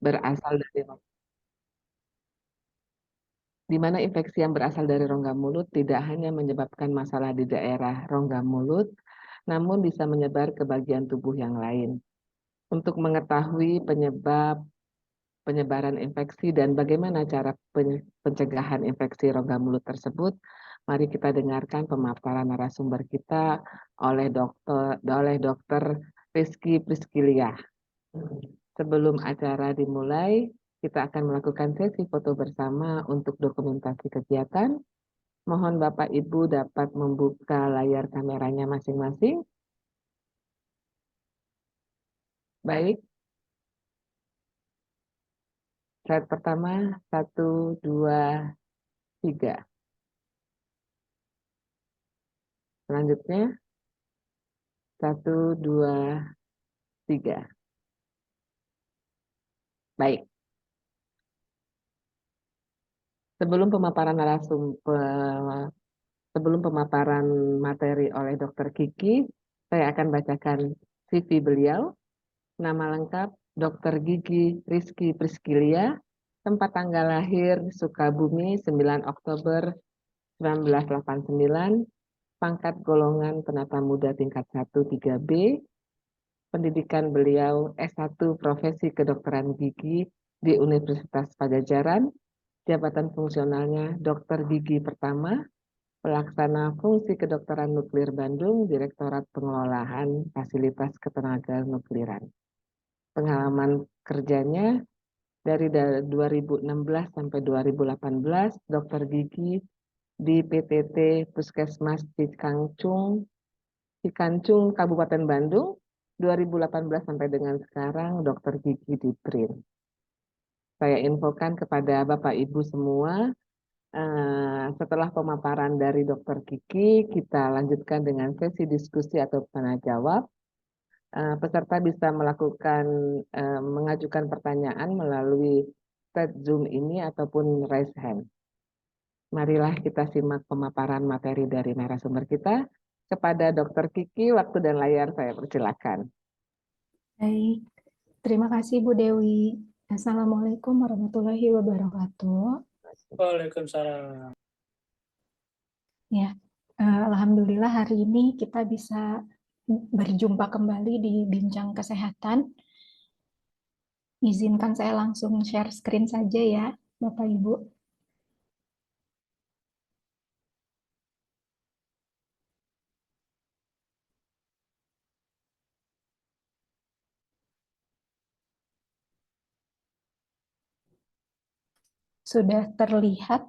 berasal dari di mana infeksi yang berasal dari rongga mulut tidak hanya menyebabkan masalah di daerah rongga mulut, namun bisa menyebar ke bagian tubuh yang lain. Untuk mengetahui penyebaran infeksi dan bagaimana cara pencegahan infeksi rongga mulut tersebut, mari kita dengarkan pemaparan narasumber kita oleh dokter Rizky Priskilia. Sebelum acara dimulai, kita akan melakukan sesi foto bersama untuk dokumentasi kegiatan. Mohon Bapak Ibu dapat membuka layar kameranya masing-masing. Baik, slide pertama, 1, 2, 3. Selanjutnya, 1, 2, 3. Baik, sebelum sebelum pemaparan materi oleh Dr. Kiki, saya akan bacakan CV beliau. Nama lengkap Dr. Gigi Rizky Priskilia, tempat tanggal lahir Sukabumi 9 Oktober 1989, pangkat golongan penata muda tingkat 1 3B, pendidikan beliau S1 Profesi Kedokteran Gigi di Universitas Padjadjaran, jabatan fungsionalnya Dokter Gigi Pertama, pelaksana fungsi kedokteran nuklir Bandung, Direktorat Pengelolaan Fasilitas Ketenaga Nukliran. Pengalaman kerjanya dari 2016 sampai 2018, Dokter Gigi di PTT Puskesmas Cikancung, Kabupaten Bandung, 2018 sampai dengan sekarang Dokter Gigi di BRIN. Saya infokan kepada Bapak Ibu semua, setelah pemaparan dari Dokter Kiki, kita lanjutkan dengan sesi diskusi atau tanya jawab. Peserta bisa mengajukan pertanyaan melalui chat Zoom ini ataupun raise hand. Marilah kita simak pemaparan materi dari narasumber kita. Kepada Dokter Kiki, waktu dan layar saya persilakan. Baik, terima kasih Bu Dewi. Assalamualaikum warahmatullahi wabarakatuh. Waalaikumsalam. Ya, alhamdulillah hari ini kita bisa berjumpa kembali di Bincang Kesehatan. Izinkan saya langsung share screen saja ya, Bapak Ibu. Sudah terlihat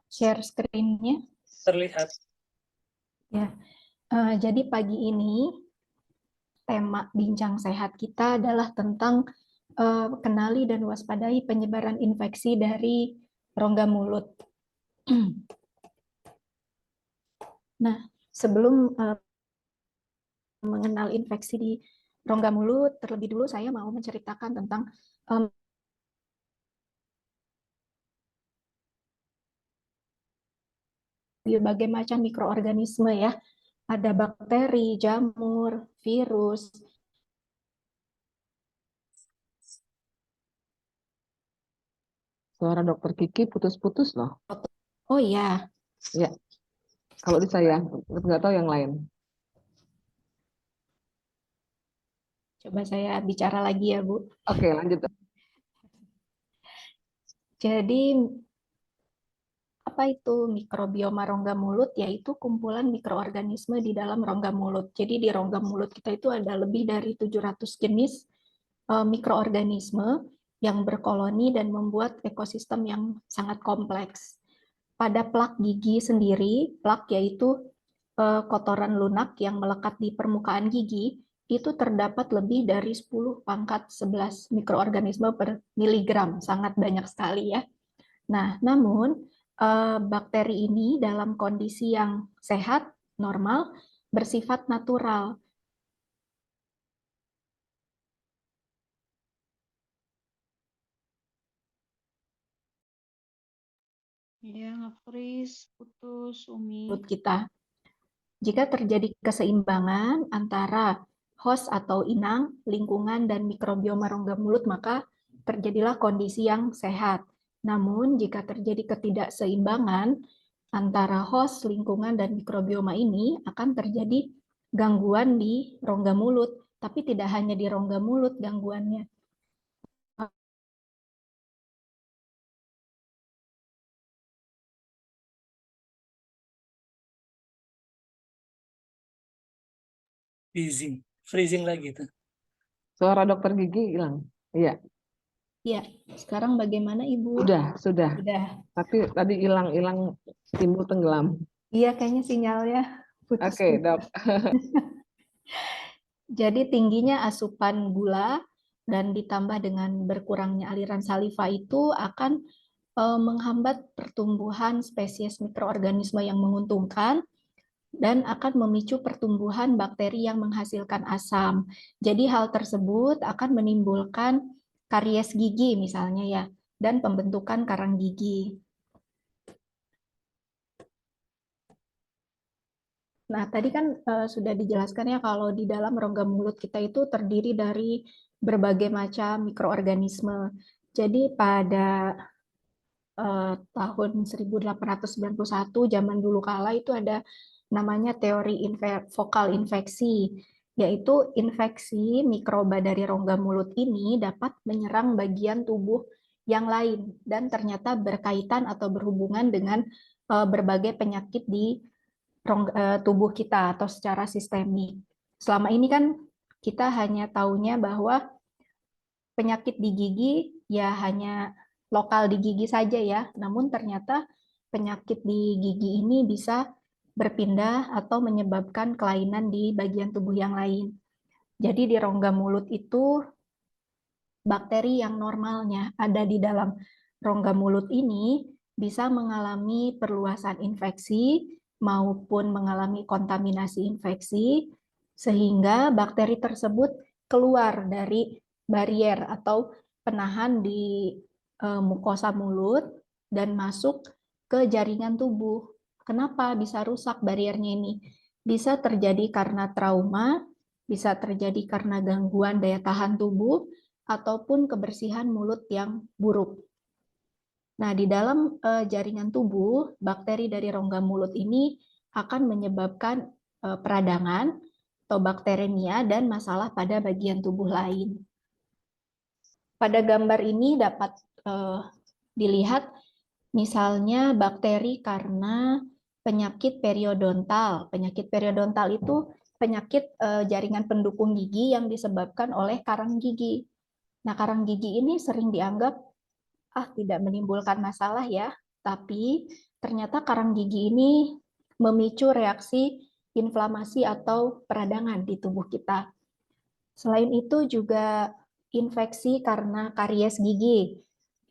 share screen-nya? Terlihat. Ya, jadi pagi ini tema bincang sehat kita adalah tentang kenali dan waspadai penyebaran infeksi dari rongga mulut. Nah, sebelum mengenal infeksi di rongga mulut, terlebih dulu saya mau menceritakan tentang berbagai macam mikroorganisme ya. Ada bakteri, jamur, virus. Suara Dokter Kiki putus-putus loh. Oh iya. Ya, kalau di saya, nggak tahu yang lain. Coba saya bicara lagi ya, Bu. Oke, lanjut. Jadi, apa itu mikrobioma rongga mulut? Yaitu kumpulan mikroorganisme di dalam rongga mulut. Jadi di rongga mulut kita itu ada lebih dari 700 jenis mikroorganisme yang berkoloni dan membuat ekosistem yang sangat kompleks. Pada plak gigi sendiri, plak yaitu kotoran lunak yang melekat di permukaan gigi, itu terdapat lebih dari 10 pangkat 11 mikroorganisme per miligram, sangat banyak sekali ya. Nah, namun bakteri ini dalam kondisi yang sehat, normal, bersifat natural. Iya, nge-freeze, putus, Umi. Kita. Jika terjadi keseimbangan antara host atau inang, lingkungan, dan mikrobioma rongga mulut, maka terjadilah kondisi yang sehat. Namun, jika terjadi ketidakseimbangan antara host, lingkungan, dan mikrobioma ini, akan terjadi gangguan di rongga mulut. Tapi tidak hanya di rongga mulut gangguannya. Freezing lagi tuh. Suara dokter gigi hilang. Iya, Ya, sekarang bagaimana Ibu? sudah. Sudah. Tapi tadi hilang timbul tenggelam. Iya, kayaknya sinyalnya putus. Oke, Dok. Jadi tingginya asupan gula dan ditambah dengan berkurangnya aliran saliva itu akan menghambat pertumbuhan spesies mikroorganisme yang menguntungkan dan akan memicu pertumbuhan bakteri yang menghasilkan asam. Jadi hal tersebut akan menimbulkan karies gigi misalnya ya, dan pembentukan karang gigi. Nah, tadi kan sudah dijelaskan ya kalau di dalam rongga mulut kita itu terdiri dari berbagai macam mikroorganisme. Jadi pada tahun 1891 zaman dulu kala itu ada namanya teori vokal infeksi, yaitu infeksi mikroba dari rongga mulut ini dapat menyerang bagian tubuh yang lain dan ternyata berkaitan atau berhubungan dengan berbagai penyakit di tubuh kita atau secara sistemik. Selama ini kan kita hanya taunya bahwa penyakit di gigi ya hanya lokal di gigi saja ya, namun ternyata penyakit di gigi ini bisa berpindah atau menyebabkan kelainan di bagian tubuh yang lain. Jadi di rongga mulut itu bakteri yang normalnya ada di dalam rongga mulut ini bisa mengalami perluasan infeksi maupun mengalami kontaminasi infeksi sehingga bakteri tersebut keluar dari barier atau penahan di mukosa mulut dan masuk ke jaringan tubuh. Kenapa bisa rusak bariernya ini? Bisa terjadi karena trauma, bisa terjadi karena gangguan daya tahan tubuh, ataupun kebersihan mulut yang buruk. Nah, di dalam jaringan tubuh, bakteri dari rongga mulut ini akan menyebabkan peradangan atau bakteremia dan masalah pada bagian tubuh lain. Pada gambar ini dapat dilihat misalnya bakteri karena penyakit periodontal. Penyakit periodontal itu penyakit jaringan pendukung gigi yang disebabkan oleh karang gigi. Nah, karang gigi ini sering dianggap tidak menimbulkan masalah ya, tapi ternyata karang gigi ini memicu reaksi inflamasi atau peradangan di tubuh kita. Selain itu juga infeksi karena karies gigi.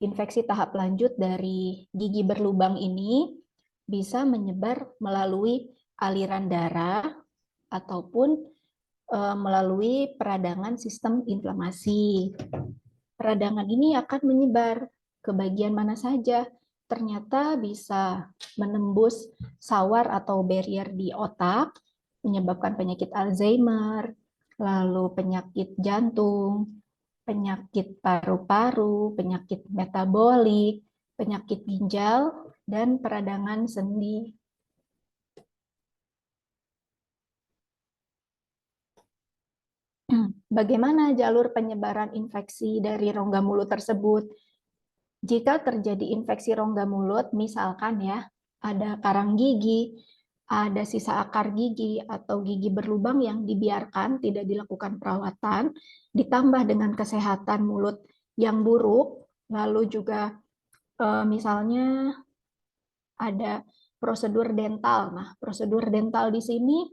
Infeksi tahap lanjut dari gigi berlubang ini bisa menyebar melalui aliran darah ataupun melalui peradangan sistem inflamasi. Peradangan ini akan menyebar ke bagian mana saja. Ternyata bisa menembus sawar atau barrier di otak, menyebabkan penyakit Alzheimer, lalu penyakit jantung, penyakit paru-paru, penyakit metabolik, penyakit ginjal, dan peradangan sendi. Bagaimana jalur penyebaran infeksi dari rongga mulut tersebut? Jika terjadi infeksi rongga mulut, misalkan ya, ada karang gigi, ada sisa akar gigi, atau gigi berlubang yang dibiarkan, tidak dilakukan perawatan, ditambah dengan kesehatan mulut yang buruk, lalu juga misalnya ada prosedur dental. Nah, prosedur dental di sini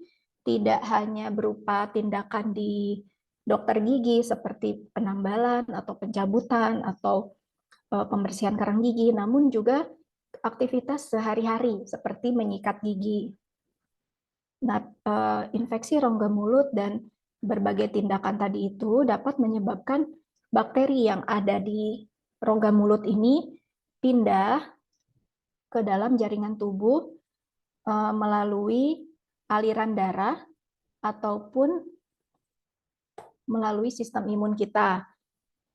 tidak hanya berupa tindakan di dokter gigi seperti penambalan atau pencabutan atau pembersihan karang gigi, namun juga aktivitas sehari-hari seperti menyikat gigi. Nah, infeksi rongga mulut dan berbagai tindakan tadi itu dapat menyebabkan bakteri yang ada di rongga mulut ini pindah ke dalam jaringan tubuh melalui aliran darah ataupun melalui sistem imun kita.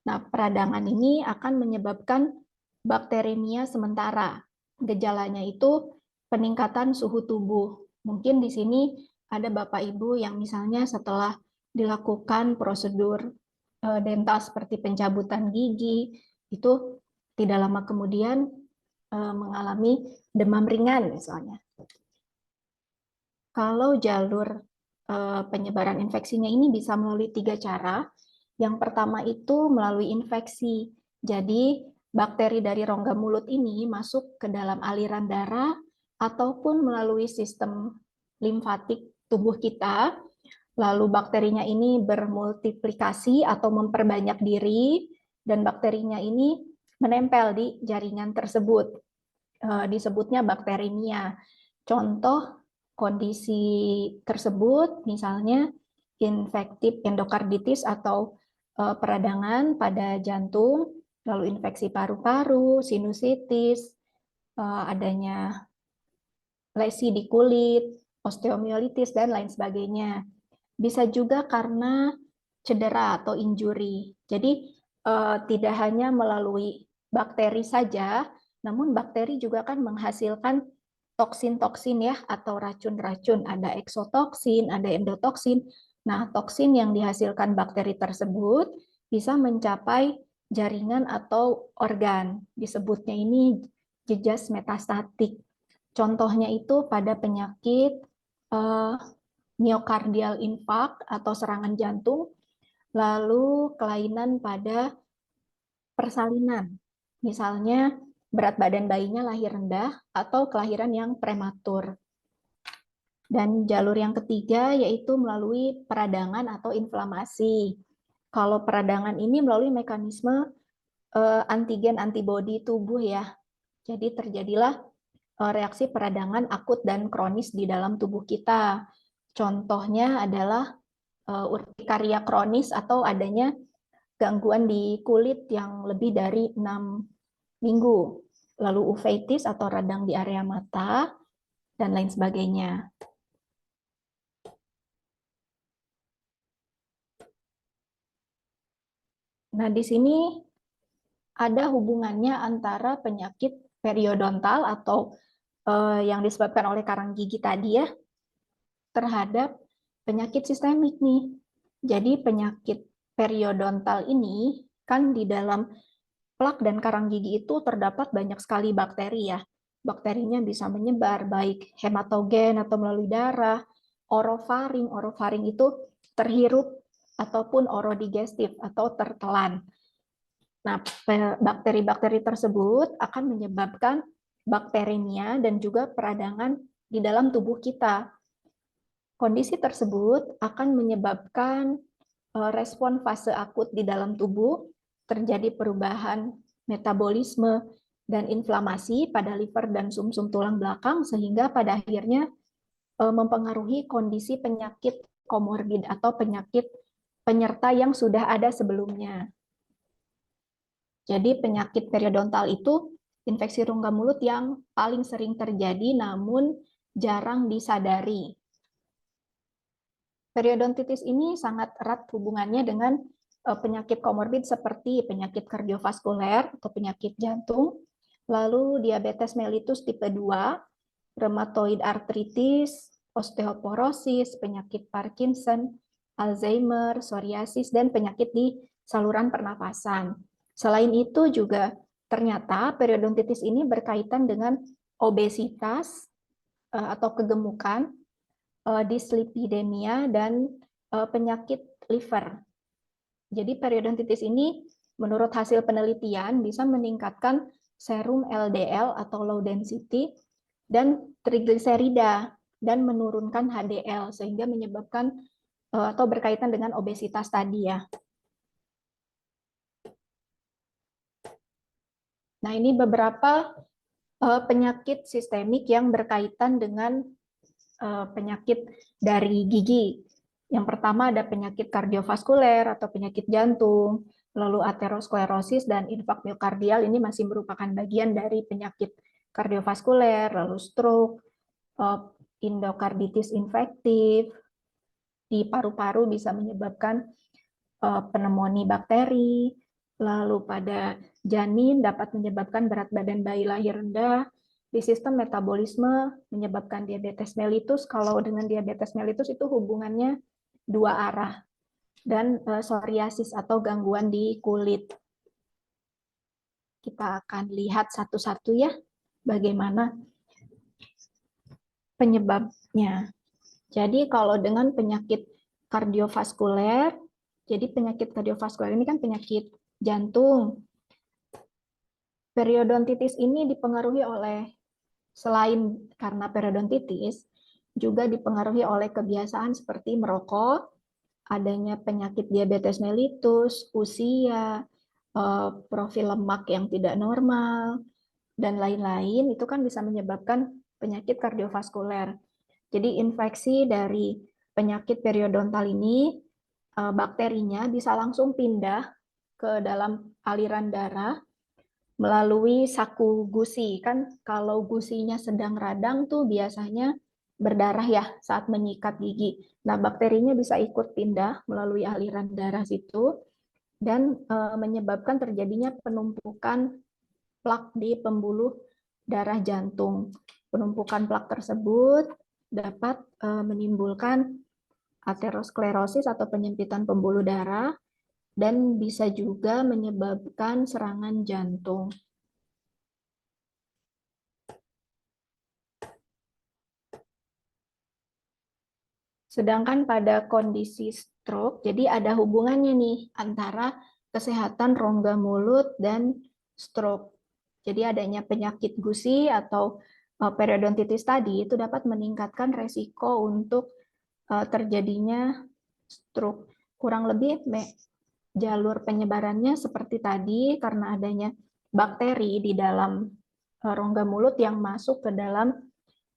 Nah, peradangan ini akan menyebabkan bakteremia sementara. Gejalanya itu peningkatan suhu tubuh. Mungkin di sini ada Bapak Ibu yang misalnya setelah dilakukan prosedur dental seperti pencabutan gigi, itu tidak lama kemudian mengalami demam ringan misalnya. Kalau jalur penyebaran infeksinya ini bisa melalui 3 cara. Yang pertama itu melalui infeksi. Jadi bakteri dari rongga mulut ini masuk ke dalam aliran darah ataupun melalui sistem limfatik tubuh kita. Lalu bakterinya ini bermultiplikasi atau memperbanyak diri dan bakterinya ini menempel di jaringan tersebut. Disebutnya bakteremia. Contoh kondisi tersebut misalnya infektif endokarditis atau peradangan pada jantung, lalu infeksi paru-paru, sinusitis, adanya lesi di kulit, osteomielitis, dan lain sebagainya. Bisa juga karena cedera atau injury. Jadi tidak hanya melalui bakteri saja, namun bakteri juga kan menghasilkan toksin-toksin ya atau racun-racun. Ada eksotoksin, ada endotoksin. Nah, toksin yang dihasilkan bakteri tersebut bisa mencapai jaringan atau organ. Disebutnya ini jejas metastatik. Contohnya itu pada penyakit miokardial infark atau serangan jantung, lalu kelainan pada persalinan. Misalnya berat badan bayinya lahir rendah atau kelahiran yang prematur. Dan jalur yang ketiga yaitu melalui peradangan atau inflamasi. Kalau peradangan ini melalui mekanisme antigen antibodi tubuh ya. Jadi terjadilah reaksi peradangan akut dan kronis di dalam tubuh kita. Contohnya adalah urtikaria kronis atau adanya gangguan di kulit yang lebih dari 6 minggu. Lalu uveitis atau radang di area mata, dan lain sebagainya. Nah, di sini ada hubungannya antara penyakit periodontal atau yang disebabkan oleh karang gigi tadi ya, terhadap penyakit sistemik nih. Jadi penyakit periodontal ini kan di dalam plak dan karang gigi itu terdapat banyak sekali bakteri ya. Bakterinya bisa menyebar baik hematogen atau melalui darah, orofaring. Orofaring itu terhirup ataupun orodigestif atau tertelan. Nah, bakteri-bakteri tersebut akan menyebabkan bakteremia dan juga peradangan di dalam tubuh kita. Kondisi tersebut akan menyebabkan respon fase akut di dalam tubuh, terjadi perubahan metabolisme dan inflamasi pada liver dan sumsum tulang belakang, sehingga pada akhirnya mempengaruhi kondisi penyakit komorbid atau penyakit penyerta yang sudah ada sebelumnya. Jadi penyakit periodontal itu infeksi rongga mulut yang paling sering terjadi namun jarang disadari. Periodontitis ini sangat erat hubungannya dengan penyakit komorbid seperti penyakit kardiovaskuler atau penyakit jantung, lalu diabetes mellitus tipe 2, rheumatoid arthritis, osteoporosis, penyakit Parkinson, Alzheimer, psoriasis, dan penyakit di saluran pernafasan. Selain itu juga ternyata periodontitis ini berkaitan dengan obesitas atau kegemukan, dislipidemia, dan penyakit liver. Jadi periodontitis ini menurut hasil penelitian bisa meningkatkan serum LDL atau low density dan trigliserida dan menurunkan HDL sehingga menyebabkan atau berkaitan dengan obesitas tadi ya. Nah, ini beberapa penyakit sistemik yang berkaitan dengan penyakit dari gigi. Yang pertama ada penyakit kardiovaskuler atau penyakit jantung, lalu aterosklerosis dan infark miokardial ini masih merupakan bagian dari penyakit kardiovaskuler, lalu stroke, endokarditis infektif, di paru-paru bisa menyebabkan pneumonia bakteri, lalu pada janin dapat menyebabkan berat badan bayi lahir rendah, di sistem metabolisme menyebabkan diabetes mellitus. Kalau dengan diabetes mellitus itu hubungannya dua arah, dan psoriasis atau gangguan di kulit. Kita akan lihat satu-satu ya, bagaimana penyebabnya. Jadi kalau dengan penyakit kardiovaskuler, jadi penyakit kardiovaskuler ini kan penyakit jantung. Periodontitis ini dipengaruhi oleh, selain karena periodontitis, juga dipengaruhi oleh kebiasaan seperti merokok, adanya penyakit diabetes mellitus, usia, profil lemak yang tidak normal, dan lain-lain, itu kan bisa menyebabkan penyakit kardiovaskuler. Jadi infeksi dari penyakit periodontal ini, bakterinya bisa langsung pindah ke dalam aliran darah melalui saku gusi. Kan kalau gusinya sedang radang tuh biasanya berdarah ya saat menyikat gigi. Nah, bakterinya bisa ikut pindah melalui aliran darah situ dan menyebabkan terjadinya penumpukan plak di pembuluh darah jantung. Penumpukan plak tersebut dapat menimbulkan aterosklerosis atau penyempitan pembuluh darah dan bisa juga menyebabkan serangan jantung. Sedangkan pada kondisi stroke, jadi ada hubungannya nih antara kesehatan rongga mulut dan stroke. Jadi adanya penyakit gusi atau periodontitis tadi itu dapat meningkatkan resiko untuk terjadinya stroke. Kurang lebih jalur penyebarannya seperti tadi karena adanya bakteri di dalam rongga mulut yang masuk ke dalam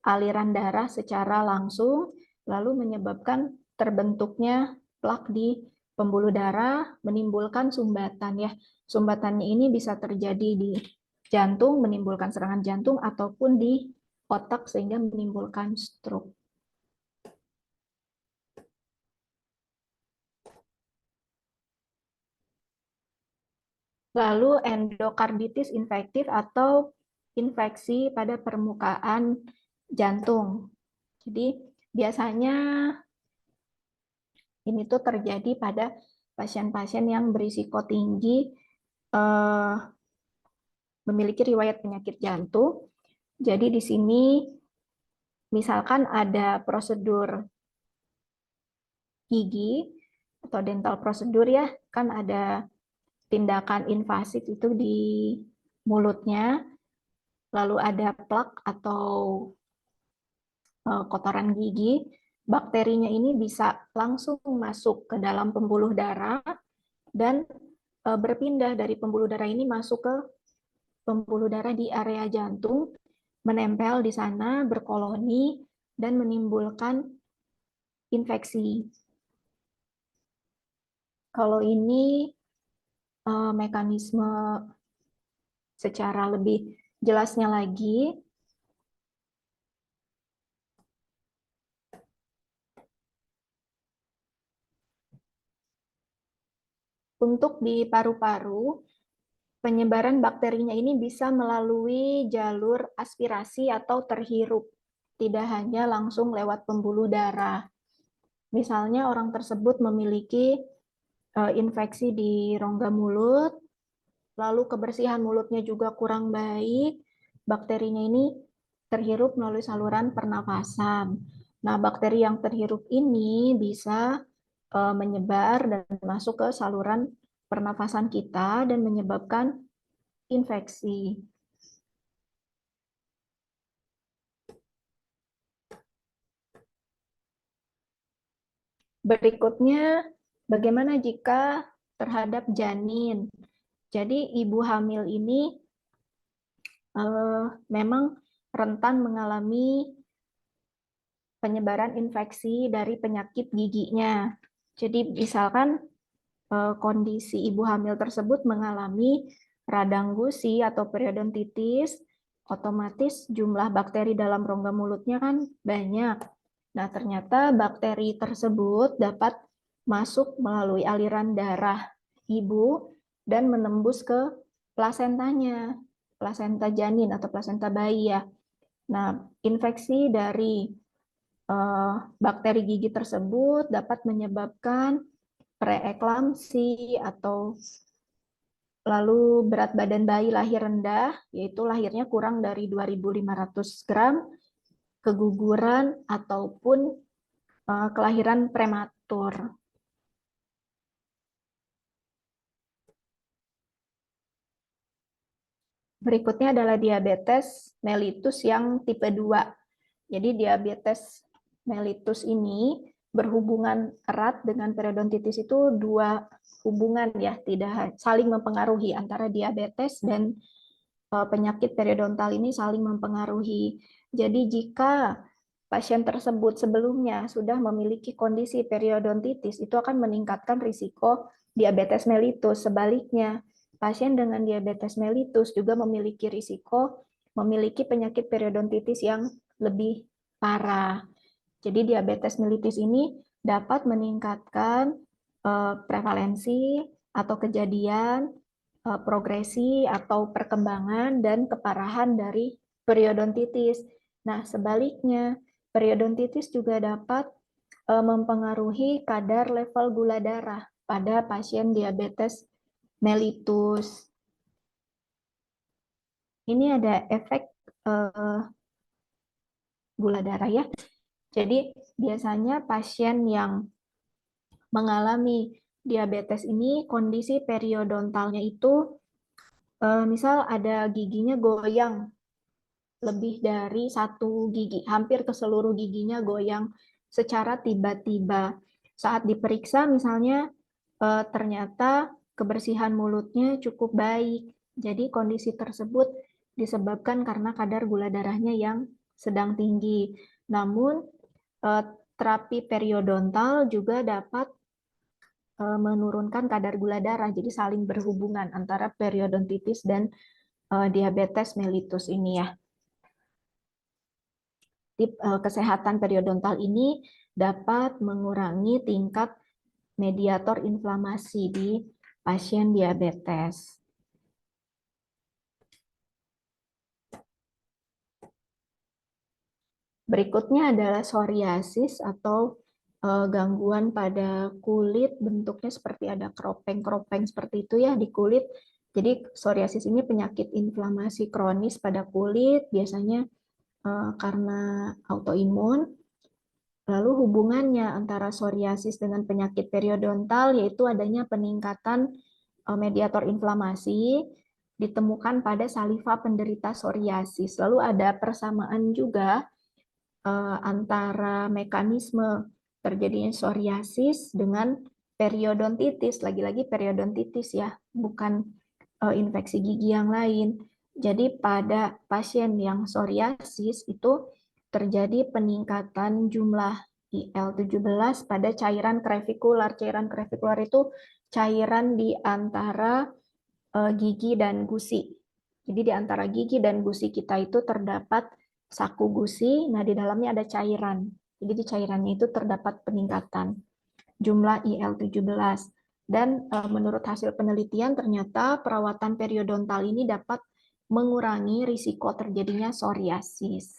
aliran darah secara langsung, lalu menyebabkan terbentuknya plak di pembuluh darah, menimbulkan sumbatan ya. Sumbatannya ini bisa terjadi di jantung, menimbulkan serangan jantung, ataupun di otak sehingga menimbulkan stroke. Lalu endokarditis infektif atau infeksi pada permukaan jantung. Jadi biasanya ini tuh terjadi pada pasien-pasien yang berisiko tinggi memiliki riwayat penyakit jantung. Jadi di sini misalkan ada prosedur gigi atau dental prosedur ya, kan ada tindakan invasif itu di mulutnya, lalu ada plak atau kotoran gigi, bakterinya ini bisa langsung masuk ke dalam pembuluh darah dan berpindah dari pembuluh darah ini masuk ke pembuluh darah di area jantung, menempel di sana, berkoloni, dan menimbulkan infeksi. Kalau ini mekanisme secara lebih jelasnya lagi, untuk di paru-paru, penyebaran bakterinya ini bisa melalui jalur aspirasi atau terhirup, tidak hanya langsung lewat pembuluh darah. Misalnya orang tersebut memiliki infeksi di rongga mulut, lalu kebersihan mulutnya juga kurang baik, bakterinya ini terhirup melalui saluran pernafasan. Nah, bakteri yang terhirup ini bisa menyebar dan masuk ke saluran pernafasan kita dan menyebabkan infeksi. Berikutnya, bagaimana jika terhadap janin? Jadi ibu hamil ini memang rentan mengalami penyebaran infeksi dari penyakit giginya. Jadi misalkan kondisi ibu hamil tersebut mengalami radang gusi atau periodontitis, otomatis jumlah bakteri dalam rongga mulutnya kan banyak. Nah, ternyata bakteri tersebut dapat masuk melalui aliran darah ibu dan menembus ke plasentanya, plasenta janin atau plasenta bayi ya. Nah, infeksi dari bakteri gigi tersebut dapat menyebabkan preeklamsi atau lalu berat badan bayi lahir rendah, yaitu lahirnya kurang dari 2.500 gram, keguguran ataupun kelahiran prematur. Berikutnya adalah diabetes mellitus yang tipe 2. Jadi diabetes mellitus ini berhubungan erat dengan periodontitis, itu dua hubungan ya, tidak saling mempengaruhi antara diabetes dan penyakit periodontal ini saling mempengaruhi. Jadi jika pasien tersebut sebelumnya sudah memiliki kondisi periodontitis, itu akan meningkatkan risiko diabetes mellitus. Sebaliknya, pasien dengan diabetes mellitus juga memiliki risiko memiliki penyakit periodontitis yang lebih parah. Jadi diabetes mellitus ini dapat meningkatkan prevalensi atau kejadian, progresi atau perkembangan dan keparahan dari periodontitis. Nah, sebaliknya, periodontitis juga dapat mempengaruhi kadar level gula darah pada pasien diabetes mellitus. Ini ada efek gula darah ya. Jadi biasanya pasien yang mengalami diabetes ini kondisi periodontalnya itu misal ada giginya goyang lebih dari satu gigi, hampir ke seluruh giginya goyang secara tiba-tiba. Saat diperiksa misalnya ternyata kebersihan mulutnya cukup baik. Jadi kondisi tersebut disebabkan karena kadar gula darahnya yang sedang tinggi. Namun terapi periodontal juga dapat menurunkan kadar gula darah. Jadi saling berhubungan antara periodontitis dan diabetes mellitus ini ya. Kesehatan periodontal ini dapat mengurangi tingkat mediator inflamasi di pasien diabetes. Berikutnya adalah psoriasis atau gangguan pada kulit, bentuknya seperti ada keropeng-keropeng seperti itu ya di kulit. Jadi psoriasis ini penyakit inflamasi kronis pada kulit, biasanya karena autoimun. Lalu hubungannya antara psoriasis dengan penyakit periodontal yaitu adanya peningkatan mediator inflamasi ditemukan pada saliva penderita psoriasis. Lalu ada persamaan juga antara mekanisme terjadinya psoriasis dengan periodontitis. Lagi-lagi periodontitis ya, bukan infeksi gigi yang lain. Jadi pada pasien yang psoriasis itu terjadi peningkatan jumlah IL-17 pada cairan krevikular. Cairan krevikular itu cairan di antara gigi dan gusi. Jadi di antara gigi dan gusi kita itu terdapat saku gusi. Nah, di dalamnya ada cairan. Jadi di cairannya itu terdapat peningkatan jumlah IL-17. Dan menurut hasil penelitian ternyata perawatan periodontal ini dapat mengurangi risiko terjadinya psoriasis.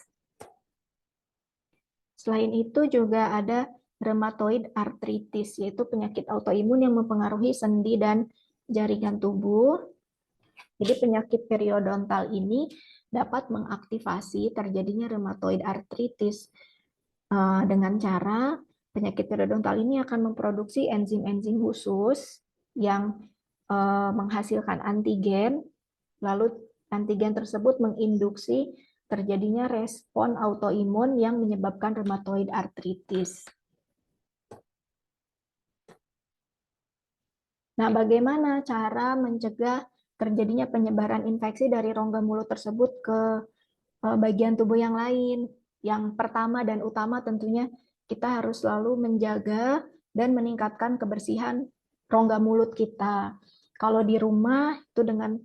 Selain itu juga ada rheumatoid arthritis, yaitu penyakit autoimun yang mempengaruhi sendi dan jaringan tubuh. Jadi penyakit periodontal ini dapat mengaktifasi terjadinya rheumatoid arthritis dengan cara penyakit periodontal ini akan memproduksi enzim-enzim khusus yang menghasilkan antigen, lalu antigen tersebut menginduksi terjadinya respon autoimun yang menyebabkan rheumatoid arthritis. Nah, bagaimana cara mencegah terjadinya penyebaran infeksi dari rongga mulut tersebut ke bagian tubuh yang lain? Yang pertama dan utama tentunya kita harus selalu menjaga dan meningkatkan kebersihan rongga mulut kita. Kalau di rumah itu dengan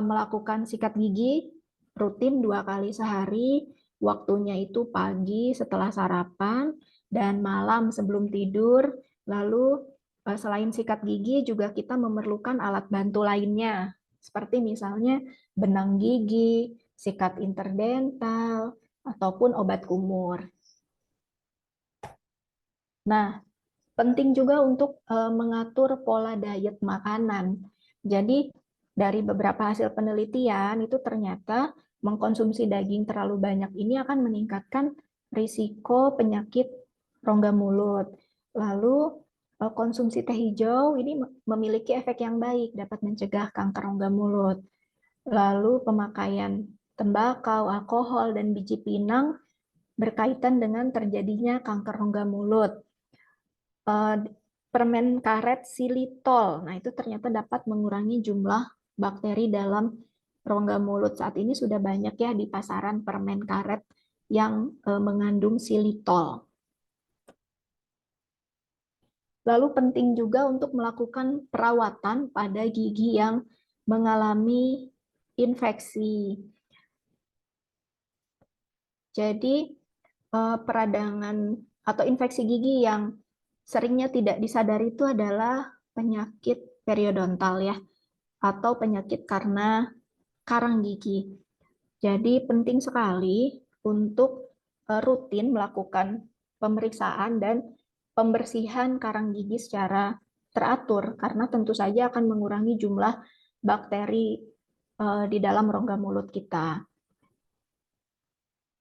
melakukan sikat gigi rutin 2 kali sehari, waktunya itu pagi setelah sarapan dan malam sebelum tidur. Lalu selain sikat gigi juga kita memerlukan alat bantu lainnya, seperti misalnya benang gigi, sikat interdental, ataupun obat kumur. Nah, penting juga untuk mengatur pola diet makanan. Jadi, dari beberapa hasil penelitian itu ternyata mengkonsumsi daging terlalu banyak ini akan meningkatkan risiko penyakit rongga mulut. Lalu, konsumsi teh hijau ini memiliki efek yang baik, dapat mencegah kanker rongga mulut. Lalu, pemakaian tembakau, alkohol, dan biji pinang berkaitan dengan terjadinya kanker rongga mulut. Permen karet xilitol, nah itu ternyata dapat mengurangi jumlah bakteri dalam rongga mulut. Saat ini sudah banyak ya di pasaran permen karet yang mengandung xilitol. Lalu penting juga untuk melakukan perawatan pada gigi yang mengalami infeksi. Jadi peradangan atau infeksi gigi yang seringnya tidak disadari itu adalah penyakit periodontal ya, atau penyakit karena karang gigi. Jadi penting sekali untuk rutin melakukan pemeriksaan dan pembersihan karang gigi secara teratur, karena tentu saja akan mengurangi jumlah bakteri di dalam rongga mulut kita.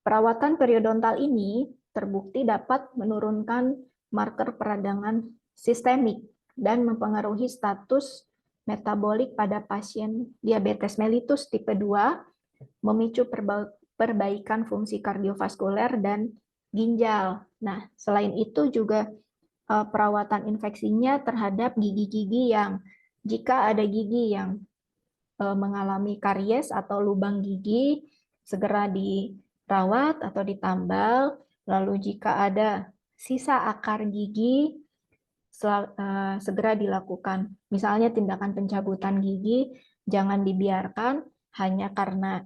Perawatan periodontal ini terbukti dapat menurunkan marker peradangan sistemik dan mempengaruhi status metabolik pada pasien diabetes mellitus tipe 2, memicu perbaikan fungsi kardiovaskuler dan ginjal. Nah, selain itu juga perawatan infeksinya terhadap gigi-gigi yang jika ada gigi yang mengalami karies atau lubang gigi, segera dirawat atau ditambal. Lalu jika ada sisa akar gigi, segera dilakukan. Misalnya tindakan pencabutan gigi, jangan dibiarkan hanya karena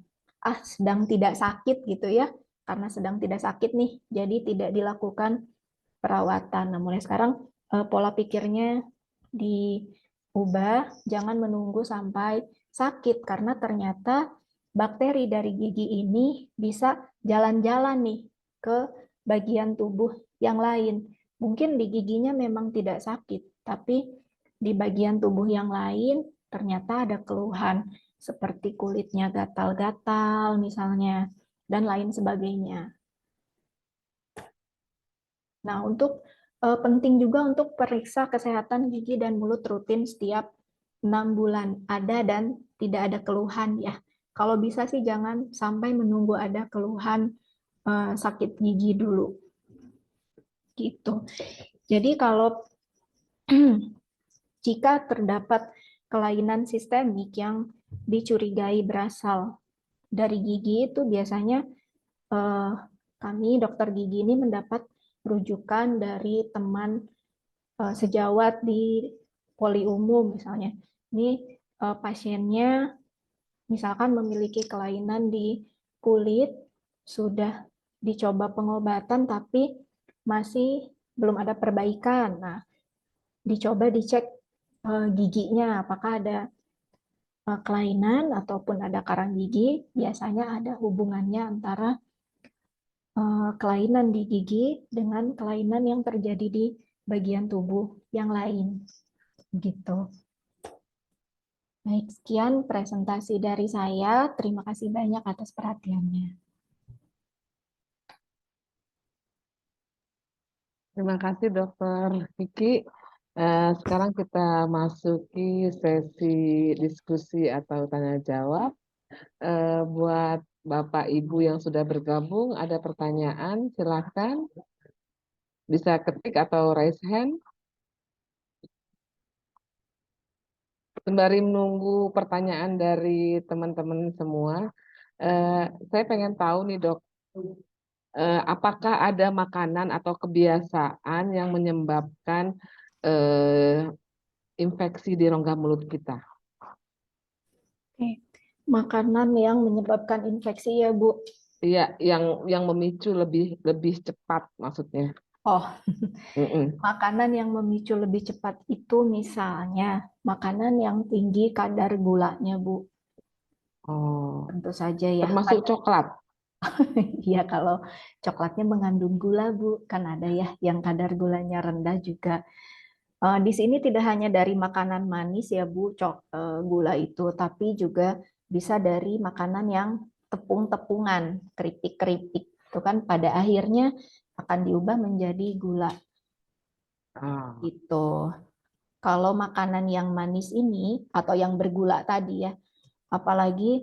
sedang tidak sakit gitu ya, karena sedang tidak sakit nih, jadi tidak dilakukan perawatan. Nah, mulai sekarang pola pikirnya diubah, jangan menunggu sampai sakit, karena ternyata bakteri dari gigi ini bisa jalan-jalan nih ke bagian tubuh yang lain. Mungkin di giginya memang tidak sakit, tapi di bagian tubuh yang lain ternyata ada keluhan seperti kulitnya gatal-gatal misalnya, dan lain sebagainya. Nah, penting juga untuk periksa kesehatan gigi dan mulut rutin setiap 6 bulan, ada dan tidak ada keluhan ya. Kalau bisa sih jangan sampai menunggu ada keluhan sakit gigi dulu. Gitu. Jadi kalau jika terdapat kelainan sistemik yang dicurigai berasal dari gigi, itu biasanya kami dokter gigi ini mendapat rujukan dari teman sejawat di poli umum misalnya. Ini pasiennya misalkan memiliki kelainan di kulit, sudah dicoba pengobatan tapi masih belum ada perbaikan. Nah, dicoba dicek giginya apakah ada kelainan ataupun ada karang gigi. Biasanya ada hubungannya antara kelainan di gigi dengan kelainan yang terjadi di bagian tubuh yang lain. Gitu. Baik, sekian presentasi dari saya. Terima kasih banyak atas perhatiannya. Terima kasih Dokter Kiki. Sekarang kita masuki sesi diskusi atau tanya jawab. Buat Bapak Ibu yang sudah bergabung, ada pertanyaan, silakan. Bisa ketik atau raise hand. Sembari menunggu pertanyaan dari teman-teman semua, saya pengen tahu nih Dok, apakah ada makanan atau kebiasaan yang menyebabkan infeksi di rongga mulut kita? Oke. Makanan yang menyebabkan infeksi ya Bu? Iya, yang memicu lebih cepat maksudnya. Oh, Mm-mm. makanan yang memicu lebih cepat itu misalnya makanan yang tinggi kadar gulanya, Bu. Oh, Tentu saja ya. termasuk coklat. Iya, kalau coklatnya mengandung gula, Bu. Kan ada ya yang kadar gulanya rendah juga. Di sini tidak hanya dari makanan manis ya, Bu, gula itu, tapi juga bisa dari makanan yang tepung-tepungan, keripik-keripik. Itu kan pada akhirnya akan diubah menjadi gula Ah, gitu. Kalau makanan yang manis ini atau yang bergula tadi ya, apalagi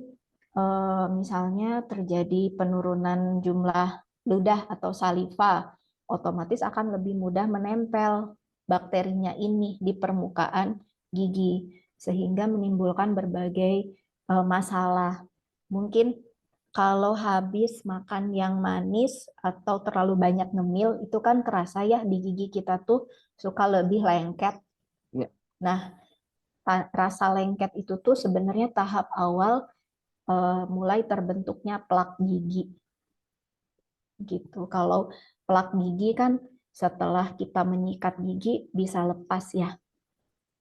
misalnya terjadi penurunan jumlah ludah atau saliva, otomatis akan lebih mudah menempel bakterinya ini di permukaan gigi, sehingga menimbulkan berbagai masalah. Mungkin kalau habis makan yang manis atau terlalu banyak ngemil, itu kan kerasa ya di gigi kita tuh suka lebih lengket. ya. Nah, rasa lengket itu tuh sebenarnya tahap awal mulai terbentuknya plak gigi gitu. Kalau plak gigi kan setelah kita menyikat gigi bisa lepas ya.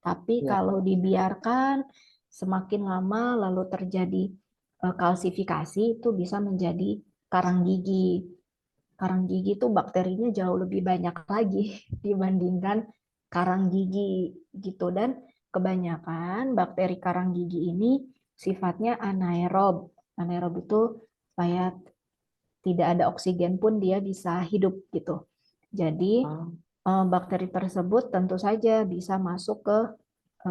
Tapi Ya. kalau dibiarkan semakin lama lalu terjadi kalsifikasi itu bisa menjadi karang gigi. Karang gigi itu bakterinya jauh lebih banyak lagi dibandingkan karang gigi gitu, dan kebanyakan bakteri karang gigi ini sifatnya anaerob. Anaerob itu supaya tidak ada oksigen pun dia bisa hidup gitu. Jadi Ah, bakteri tersebut tentu saja bisa masuk ke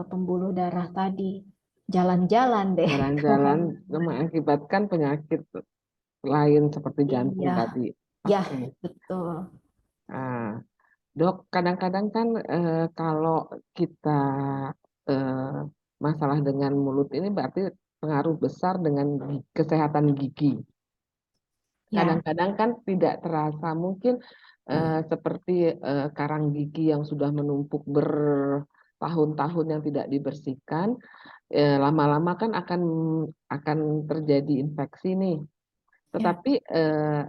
pembuluh darah tadi. Jalan-jalan deh. jalan-jalan mengakibatkan penyakit lain seperti jantung Iya, tadi. ya Oke. betul. Ah, Dok, kadang-kadang kan kalau kita eh, masalah dengan mulut ini berarti pengaruh besar dengan kesehatan gigi. Ya, Kadang-kadang kan tidak terasa, mungkin seperti karang gigi yang sudah menumpuk bertahun-tahun yang tidak dibersihkan, lama-lama kan akan terjadi infeksi nih. ya. Tetapi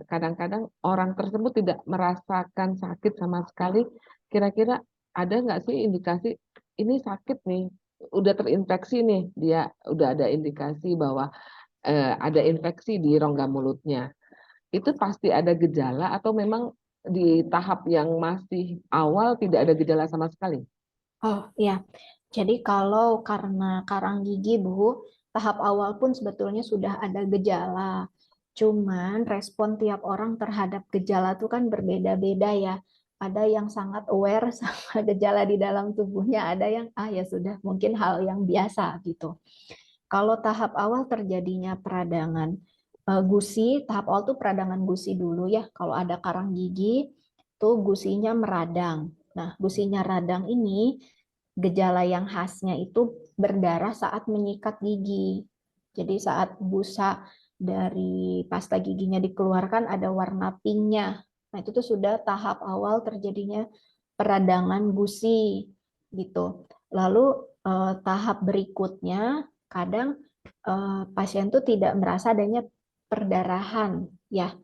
kadang-kadang orang tersebut tidak merasakan sakit sama sekali. Kira-kira ada nggak sih indikasi ini sakit nih, udah terinfeksi nih, dia udah ada indikasi bahwa ada infeksi di rongga mulutnya. Itu pasti ada gejala atau memang di tahap yang masih awal tidak ada gejala sama sekali? Oh ya, jadi kalau karena karang gigi, Bu, tahap awal pun sebetulnya sudah ada gejala. Cuman respon tiap orang terhadap gejala itu kan berbeda-beda ya. Ada yang sangat aware sama gejala di dalam tubuhnya, ada yang ya sudah mungkin hal yang biasa gitu. Kalau tahap awal terjadinya peradangan gusi, tahap awal tuh peradangan gusi dulu ya. Kalau ada karang gigi, tuh gusinya meradang. Nah, gusinya radang ini gejala yang khasnya itu berdarah saat menyikat gigi. Jadi saat busa dari pasta giginya dikeluarkan ada warna pinknya. Nah, itu tuh sudah tahap awal terjadinya peradangan gusi gitu. Lalu tahap berikutnya kadang pasien tuh tidak merasa adanya perdarahan, ya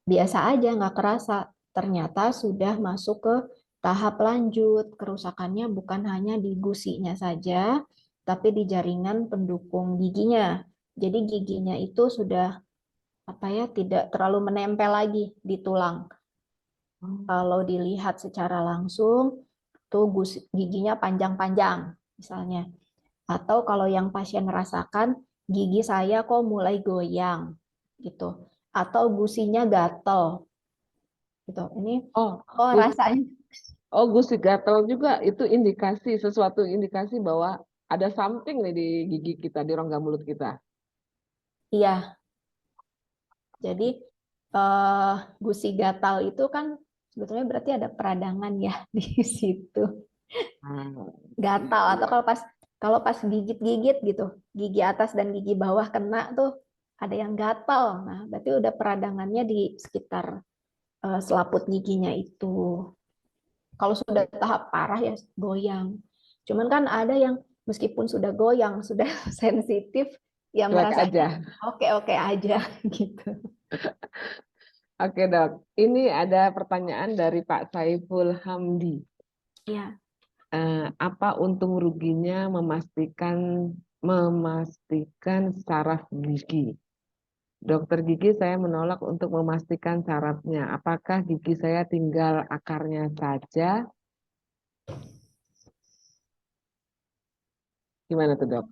biasa aja nggak kerasa. Ternyata sudah masuk ke tahap lanjut, kerusakannya bukan hanya di gusinya saja, tapi di jaringan pendukung giginya. Jadi giginya itu sudah apa ya, tidak terlalu menempel lagi di tulang. Kalau dilihat secara langsung, tuh giginya panjang-panjang misalnya. Atau kalau yang pasien rasakan, gigi saya kok mulai goyang gitu. Atau gusinya gatel gitu. Ini Oh, kok gus, rasanya gusi gatal juga itu indikasi, sesuatu indikasi bahwa ada something nih di gigi kita, di rongga mulut kita. iya. Jadi gusi gatal itu kan sebetulnya berarti ada peradangan ya di situ. Ah, Gatal, itu atau ya. kalau pas gigit-gigit gitu, gigi atas dan gigi bawah kena tuh ada yang gatal. Nah, berarti udah peradangannya di sekitar selaput giginya itu. Kalau sudah tahap parah ya goyang. Cuman kan ada yang meskipun sudah goyang, sudah sensitif, ya Cuek merasanya aja. oke-oke aja gitu. Oke dok, ini ada pertanyaan dari Pak Saiful Hamdi. Ya, Apa untung ruginya memastikan saraf gigi? Dokter gigi, saya menolak untuk memastikan sarafnya. Apakah gigi saya tinggal akarnya saja? Gimana tuh dok?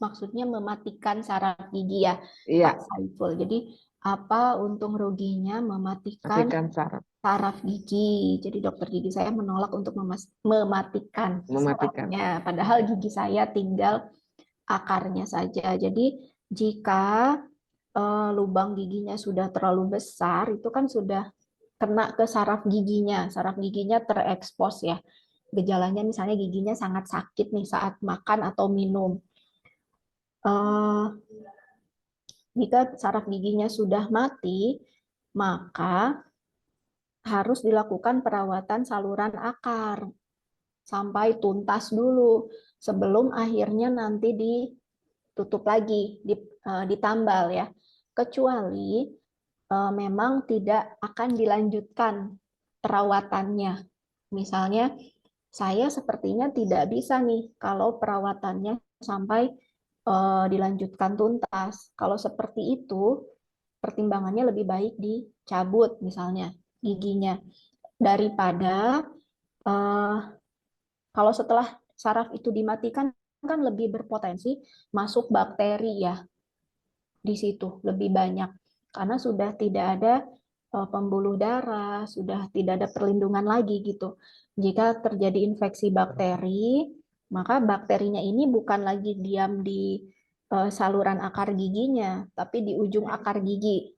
maksudnya mematikan saraf gigi ya, Iya, Pak Saiful. Jadi apa untung ruginya mematikan matikan saraf, saraf gigi? Jadi dokter gigi saya menolak untuk mematikan mematikan. sarafnya, padahal gigi saya tinggal akarnya saja. Jadi jika lubang giginya sudah terlalu besar, itu kan sudah kena ke saraf giginya terekspos ya. Gejalanya misalnya giginya sangat sakit nih saat makan atau minum. Eh, Jika saraf giginya sudah mati, maka harus dilakukan perawatan saluran akar sampai tuntas dulu sebelum akhirnya nanti ditutup lagi, ditambal ya. Kecuali memang tidak akan dilanjutkan perawatannya. Misalnya saya sepertinya tidak bisa nih kalau perawatannya sampai dilanjutkan tuntas. Kalau seperti itu, pertimbangannya lebih baik dicabut misalnya giginya daripada eh, kalau setelah saraf itu dimatikan kan lebih berpotensi masuk bakteri ya di situ lebih banyak karena sudah tidak ada pembuluh darah, sudah tidak ada perlindungan lagi gitu. Jika terjadi infeksi bakteri, maka bakterinya ini bukan lagi diam di saluran akar giginya, tapi di ujung akar gigi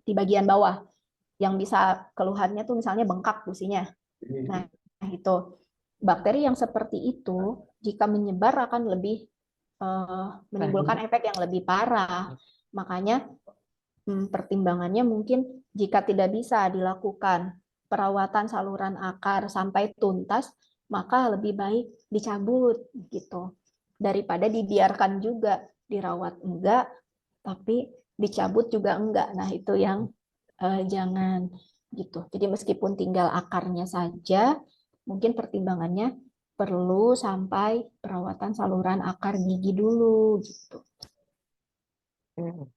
di bagian bawah yang bisa keluhannya tuh misalnya bengkak gusinya. Nah, itu bakteri yang seperti itu jika menyebar akan lebih menimbulkan efek yang lebih parah. Makanya pertimbangannya mungkin jika tidak bisa dilakukan perawatan saluran akar sampai tuntas, maka lebih baik dicabut gitu. Daripada dibiarkan juga dirawat enggak, tapi dicabut juga enggak. Nah, itu yang jangan gitu. Jadi meskipun tinggal akarnya saja, mungkin pertimbangannya perlu sampai perawatan saluran akar gigi dulu gitu. Hmm,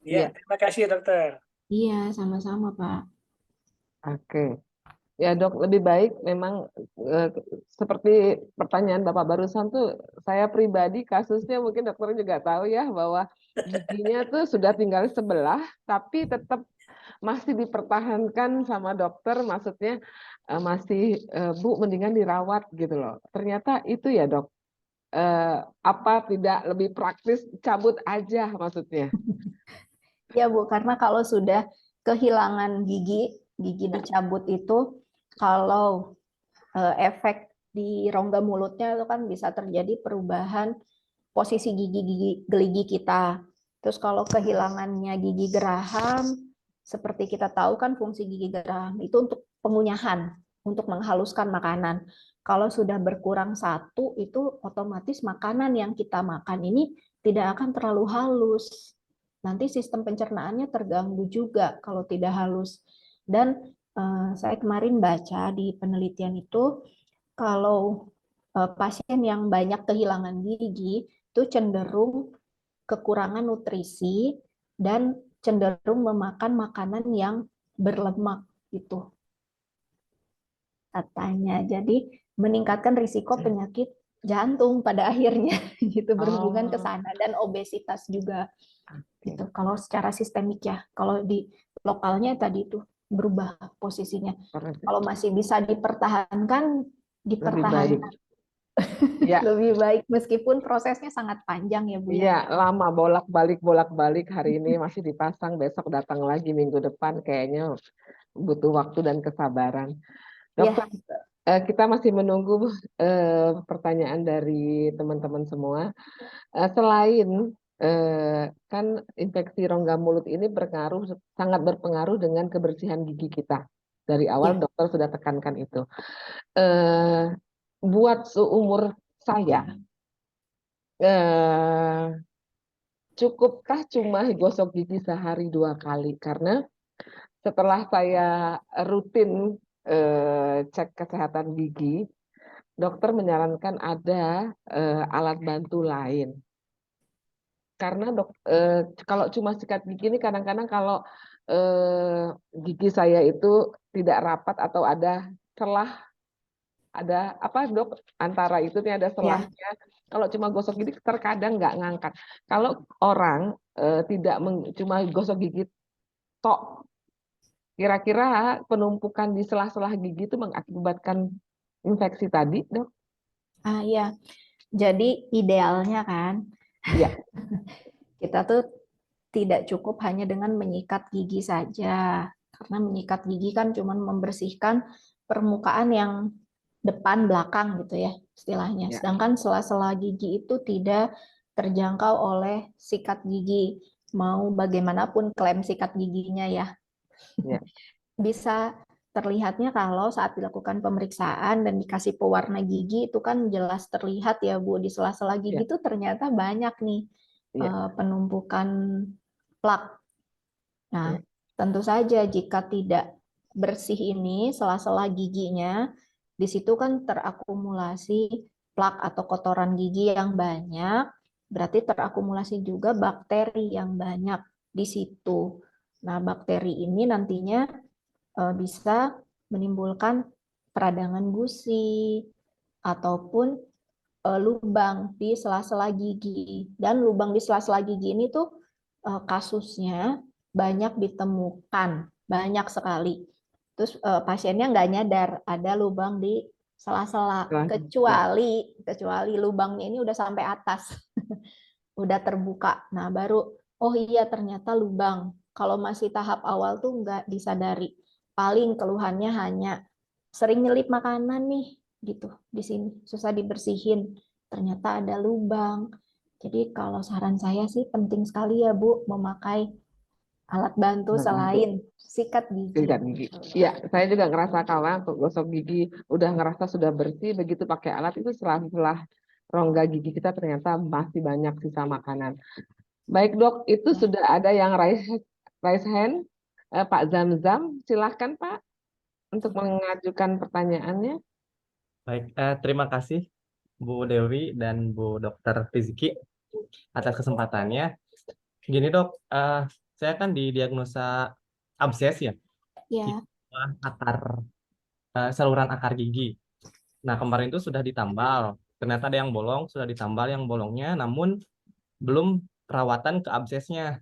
Iya, Iya, terima kasih dokter. Iya, sama-sama, Pak. oke. Ya dok, lebih baik memang eh, seperti pertanyaan Bapak barusan tuh, saya pribadi kasusnya mungkin dokter juga tahu ya bahwa giginya tuh sudah tinggal sebelah, tapi tetap masih dipertahankan sama dokter, maksudnya masih Bu mendingan dirawat gitu loh. Ternyata itu ya dok, eh, apa tidak lebih praktis cabut aja maksudnya. Ya, Bu, karena kalau sudah kehilangan gigi, gigi dicabut itu, kalau efek di rongga mulutnya itu kan bisa terjadi perubahan posisi gigi-gigi geligi kita. Terus kalau kehilangannya gigi geraham, seperti kita tahu kan fungsi gigi geraham itu untuk pengunyahan, untuk menghaluskan makanan. Kalau sudah berkurang satu, itu otomatis makanan yang kita makan ini tidak akan terlalu halus. Nanti sistem pencernaannya terganggu juga kalau tidak halus. Dan saya kemarin baca di penelitian itu, kalau pasien yang banyak kehilangan gigi itu cenderung kekurangan nutrisi dan cenderung memakan makanan yang berlemak gitu katanya. Jadi meningkatkan risiko penyakit jantung pada akhirnya gitu berhubungan ke Oh, sana dan obesitas juga oke. gitu. Kalau secara sistemik ya, kalau di lokalnya tadi itu berubah posisinya. Kalau masih bisa dipertahankan, Lebih baik. dipertahankan Ya, lebih baik meskipun prosesnya sangat panjang ya Bu ya. iya, lama bolak-balik hari ini masih dipasang, besok datang lagi minggu depan, kayaknya butuh waktu dan kesabaran. Dokter, Ya, kita masih menunggu pertanyaan dari teman-teman semua. Selain kan infeksi rongga mulut ini sangat berpengaruh dengan kebersihan gigi kita. Dari awal ya. dokter sudah tekankan itu. Eh, Buat seumur saya, eh, cukupkah cuma gosok gigi sehari 2 kali? Karena Setelah saya rutin cek kesehatan gigi, dokter menyarankan ada alat bantu lain. Karena kalau cuma sikat gigi ini kadang-kadang kalau gigi saya itu tidak rapat atau ada celah, ada apa dok, antara itu nih ada Ya, selahnya. Kalau cuma gosok gigi terkadang nggak ngangkat. Kalau orang tidak cuma gosok gigi tok, kira-kira penumpukan di sela-sela gigi itu mengakibatkan infeksi tadi, dok? ya. Jadi idealnya kan Iya, kita tuh tidak cukup hanya dengan menyikat gigi saja. Karena menyikat gigi kan cuma membersihkan permukaan yang depan belakang gitu ya istilahnya. ya, Sedangkan sela-sela gigi itu tidak terjangkau oleh sikat gigi. Mau bagaimanapun klaim sikat giginya ya. ya, Bisa terlihatnya kalau saat dilakukan pemeriksaan dan dikasih pewarna gigi itu kan jelas terlihat ya Bu, di sela-sela gigi ya, itu ternyata banyak nih ya, penumpukan plak. Nah, ya. tentu saja jika tidak bersih ini sela-sela giginya, di situ kan terakumulasi plak atau kotoran gigi yang banyak, berarti terakumulasi juga bakteri yang banyak di situ. Nah, bakteri ini nantinya bisa menimbulkan peradangan gusi ataupun lubang di sela-sela gigi. Dan lubang di sela-sela gigi ini tuh kasusnya banyak ditemukan, banyak sekali. Terus pasiennya nggak nyadar ada lubang di sela-sela, Ya. kecuali lubangnya ini udah sampai atas, udah terbuka. Nah, baru oh iya ternyata lubang. Kalau masih tahap awal tuh nggak disadari. Paling keluhannya hanya sering nyelip makanan nih gitu di sini, susah dibersihin. Ternyata ada lubang. Jadi kalau saran saya sih penting sekali ya Bu memakai alat bantu Alat bantu. selain sikat gigi. Sikat gigi. Iya, saya juga ngerasa kalau untuk gosok gigi udah ngerasa sudah bersih, begitu pakai alat itu setelah rongga gigi kita ternyata masih banyak sisa makanan. Baik dok, itu Ya. sudah ada yang raise hand, Pak Zamzam, silahkan Pak untuk mengajukan pertanyaannya. Baik, terima kasih Bu Dewi dan Bu Dokter Rizky atas kesempatannya. Gini dok, saya kan didiagnosa abses ya di Ya. bawah saluran akar gigi. Nah kemarin itu sudah ditambal, ternyata ada yang bolong, sudah ditambal yang bolongnya, namun belum perawatan ke absesnya.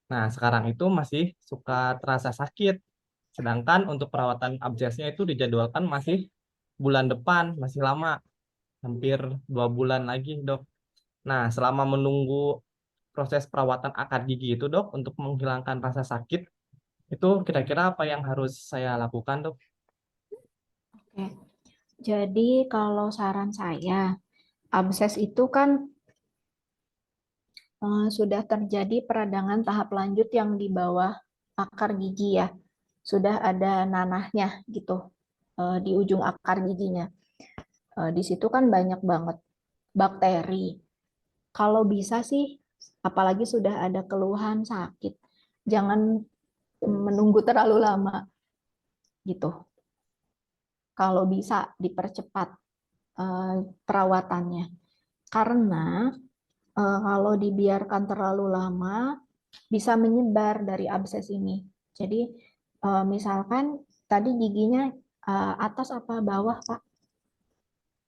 Nah sekarang itu masih suka terasa sakit, sedangkan untuk perawatan absesnya itu dijadwalkan masih bulan depan, masih lama, hampir 2 bulan lagi dok. Nah selama menunggu proses perawatan akar gigi itu dok untuk menghilangkan rasa sakit itu kira-kira apa yang harus saya lakukan dok? Oke. Jadi kalau saran saya, abses itu kan sudah terjadi peradangan tahap lanjut yang di bawah akar gigi ya. Sudah ada nanahnya gitu di ujung akar giginya. Di situ kan banyak banget bakteri. Kalau bisa sih, apalagi sudah ada keluhan sakit, jangan menunggu terlalu lama gitu. Kalau bisa dipercepat perawatannya. Karena kalau dibiarkan terlalu lama bisa menyebar dari abses ini. Jadi misalkan tadi giginya atas apa bawah, Pak?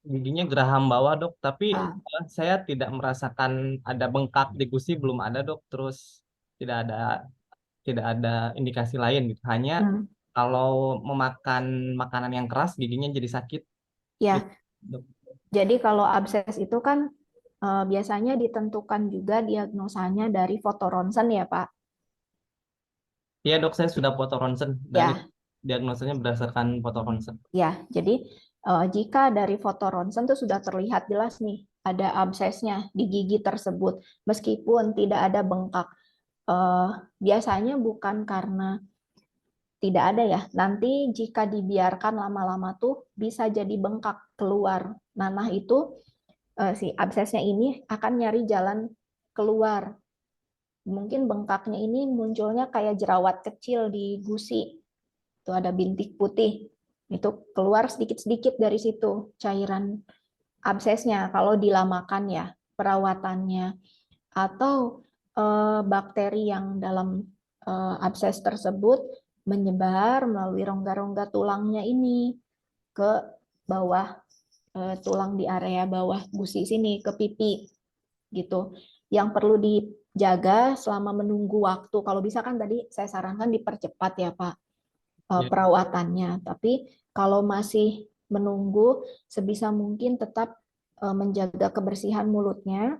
Giginya geraham bawah dok, tapi Ah, saya tidak merasakan ada bengkak di gusi, belum ada dok. Terus tidak ada tidak ada indikasi lain gitu. Hanya hmm, kalau memakan makanan yang keras giginya jadi sakit gitu ya. dok. Jadi kalau abses itu kan biasanya ditentukan juga diagnosanya dari foto ronsen ya, Pak. Iya dok, saya sudah foto ronsen dan itu Ya, diagnosanya berdasarkan foto ronsen. ya. Jadi jika dari foto ronsen itu sudah terlihat jelas nih ada absesnya di gigi tersebut, meskipun tidak ada bengkak. Eh, Biasanya bukan karena tidak ada ya. Nanti jika dibiarkan lama-lama tuh bisa jadi bengkak keluar. Nanah itu si absesnya ini akan nyari jalan keluar. Mungkin bengkaknya ini munculnya kayak jerawat kecil di gusi. Itu ada bintik putih. Itu keluar sedikit-sedikit dari situ cairan absesnya kalau dilamakan ya perawatannya. Atau bakteri yang dalam abses tersebut menyebar melalui rongga-rongga tulangnya ini ke bawah tulang di area bawah gusi sini ke pipi gitu. Yang perlu dijaga selama menunggu waktu. Kalau bisa kan tadi saya sarankan dipercepat ya Pak Ya. perawatannya. Tapi kalau masih menunggu sebisa mungkin tetap menjaga kebersihan mulutnya.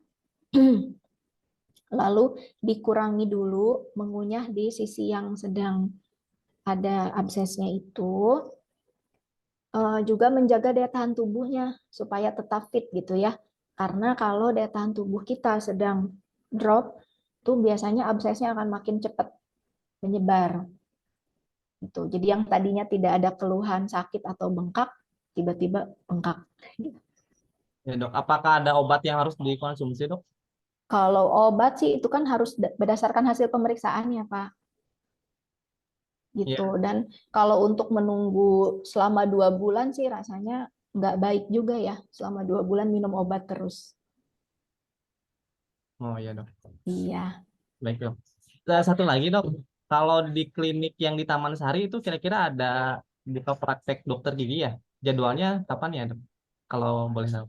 Lalu dikurangi dulu mengunyah di sisi yang sedang ada absesnya itu. Juga menjaga daya tahan tubuhnya supaya tetap fit gitu ya. Karena kalau daya tahan tubuh kita sedang drop, tuh biasanya absesnya akan makin cepat menyebar. Gitu. Jadi yang tadinya tidak ada keluhan sakit atau bengkak, tiba-tiba bengkak. Ya, Dok. Apakah ada obat yang harus dikonsumsi, Dok? Kalau obat sih itu kan harus berdasarkan hasil pemeriksaan ya Pak. Gitu. Iya. Dan kalau untuk menunggu selama 2 bulan sih rasanya nggak baik juga ya. Selama 2 bulan minum obat terus. Oh iya, Dok. Iya. Baik, Dok. Satu lagi, Dok. Kalau di klinik yang di Taman Sari itu kira-kira ada buka praktek dokter gigi ya? Jadwalnya kapan ya, Dok? Kalau boleh tahu.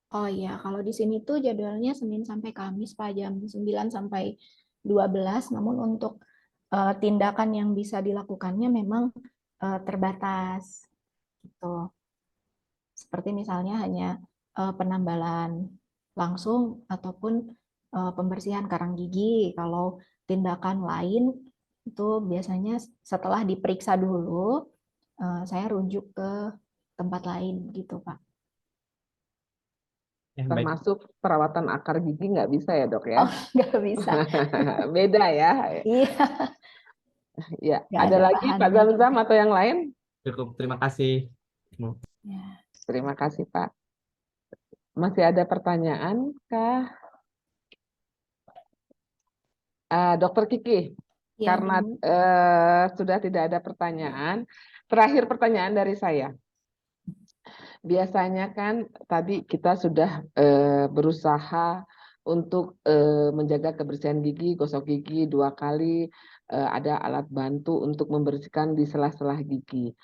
Oh iya, kalau di sini tuh jadwalnya Senin sampai Kamis Pak jam 9 sampai 12, namun untuk tindakan yang bisa dilakukannya memang terbatas gitu. Seperti misalnya hanya penambalan langsung ataupun pembersihan karang gigi. Kalau tindakan lain itu biasanya setelah diperiksa dulu saya rujuk ke tempat lain gitu Pak. Ya, baik. Termasuk perawatan akar gigi nggak bisa ya dok ya? Oh, nggak bisa. Beda ya. Iya, Ya, nggak ada ada lagi Pak bahannya Zamzam juga. atau yang lain? Cukup. Terima kasih. Ya. Terima kasih Pak. Masih ada pertanyaan kah? Dokter Kiki, Ya, karena Bu. sudah tidak ada pertanyaan, terakhir pertanyaan dari saya. Biasanya kan tadi kita sudah berusaha untuk menjaga kebersihan gigi, gosok gigi 2 kali, ada alat bantu untuk membersihkan di sela-sela gigi.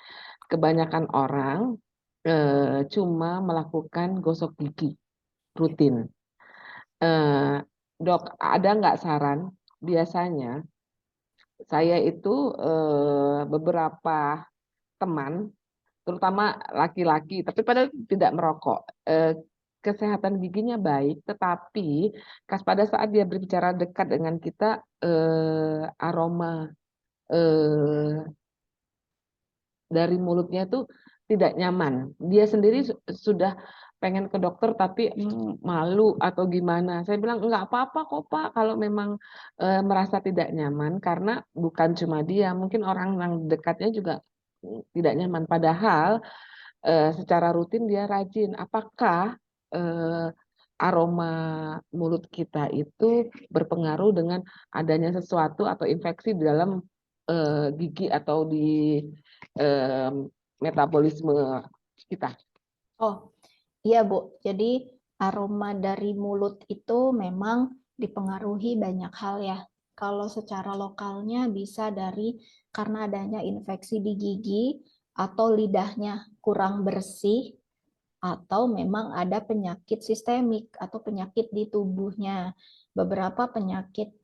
Kebanyakan orang cuma melakukan gosok gigi rutin. Dok, ada nggak saran? Biasanya saya itu beberapa teman, terutama laki-laki, tapi padahal tidak merokok. Kesehatan giginya baik, tetapi pada saat dia berbicara dekat dengan kita, aroma dari mulutnya itu tidak nyaman. Dia sendiri sudah pengen ke dokter tapi malu atau gimana. Saya bilang enggak apa-apa kok Pak kalau memang merasa tidak nyaman, karena bukan cuma dia, mungkin orang yang dekatnya juga tidak nyaman. Padahal secara rutin dia rajin. Apakah aroma mulut kita itu berpengaruh dengan adanya sesuatu atau infeksi di dalam gigi atau di metabolisme kita? Oh, iya Bu. Jadi aroma dari mulut itu memang dipengaruhi banyak hal ya. Kalau secara lokalnya bisa dari karena adanya infeksi di gigi atau lidahnya kurang bersih atau memang ada penyakit sistemik atau penyakit di tubuhnya. Beberapa penyakit